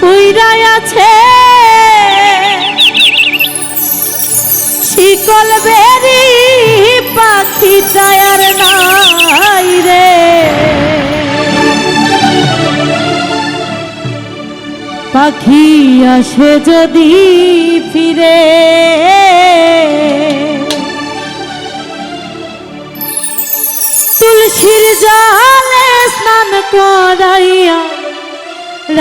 উইরাই আছে শিকল বেরি পাখিটা আর নাই রে, পাখি আসে যদি ফিরে তুলসীর জলে স্নান করাইয়া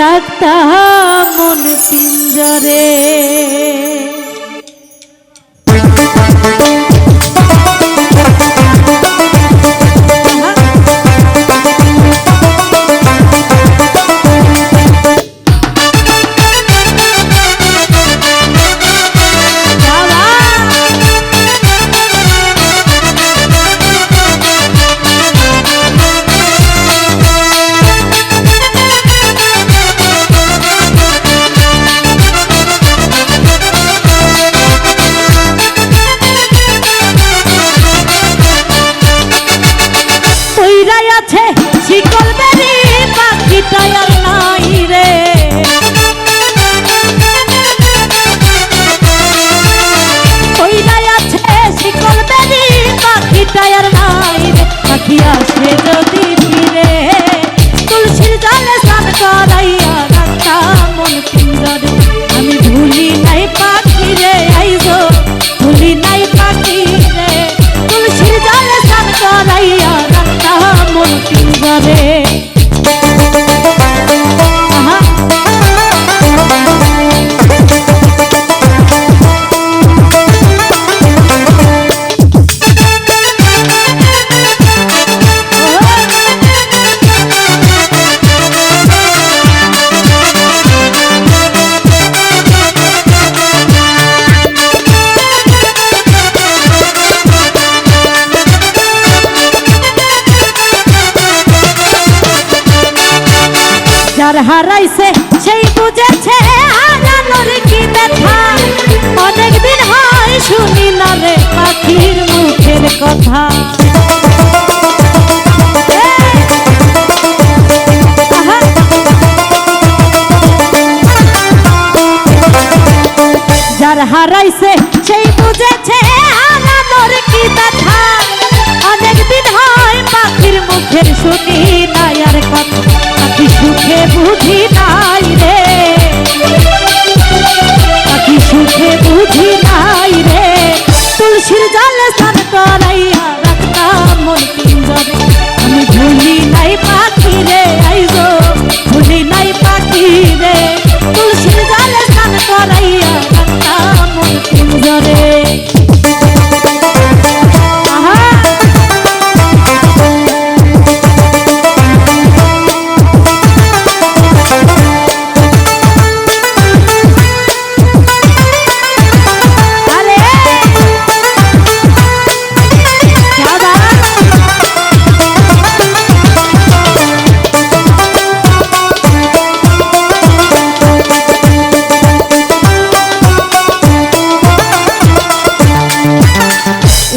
রাখতাম মন পিঞ্জরে। শিকল বেরি পাখিটা আর নাই রে, ওইরাই আছে শিকল বেরি পাখিটা আর নাই রে, পাখি আসে যদি ফিরে তুলসীর জলে স্নান করাইয়া রাখতাম মন পিঞ্জরে। আমি ভুলি নাই পাখি রে আইজো, ভুলি নাই পাখি রে, তুলসীর জলে স্নান করাইয়া রাখতাম মন পিঞ্জরে। যার হারাইছে সেই বুঝেছে হারানোর কি ব্যথা, অনেকদিন হয় শুনি না রে পাখির মুখের কথা। যার হারাইছে সেই বুঝেছে হারানোর কি ব্যথা, অনেকদিন হয় পাখির মুখের শুনি না আর কথা। পাখি সুখে বুঝি নাই রে, পাখি সুখে বুঝি নাই রে, তুলসীর জলে স্নান করাইয়া রাখতাম মন পিঞ্জরে। আমি ভুলি নাই পাখি রে আইজো, ভুলি নাই পাখি রে, তুলসীর জলে স্নান করাইয়া রাখতাম মন পিঞ্জরে।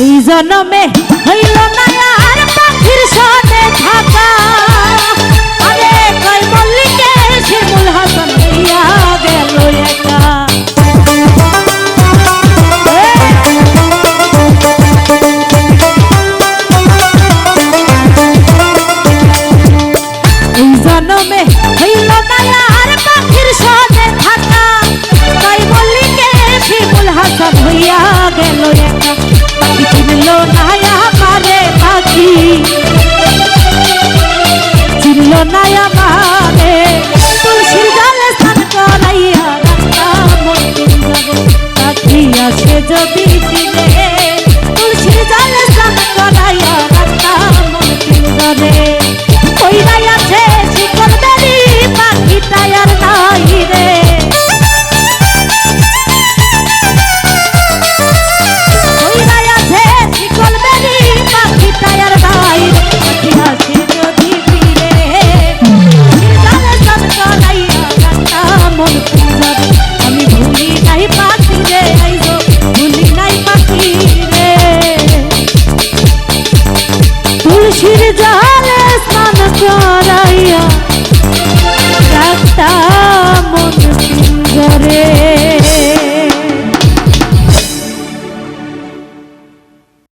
এই জন্মে হইল না আর পাখির সনে থাকা, আরে কই মল্লিকে শিমুল হাসান হইয়া গেল একা। এই জন্মে হইল না আর পাখির সনে থাকা, কই মল্লিকে শিমুল হাসান হইয়া গেল একা। চিনলো না আমারে পাখি, চিনলো না আমারে, তুলসীর জলে স্নান করাইয়া রাখতাম মন পিঞ্জরে। পাখি আসে যদি ফিরে তুলসীর জলে স্নান করাইয়া রাখতাম মন পিঞ্জরে। ওইরাই আছে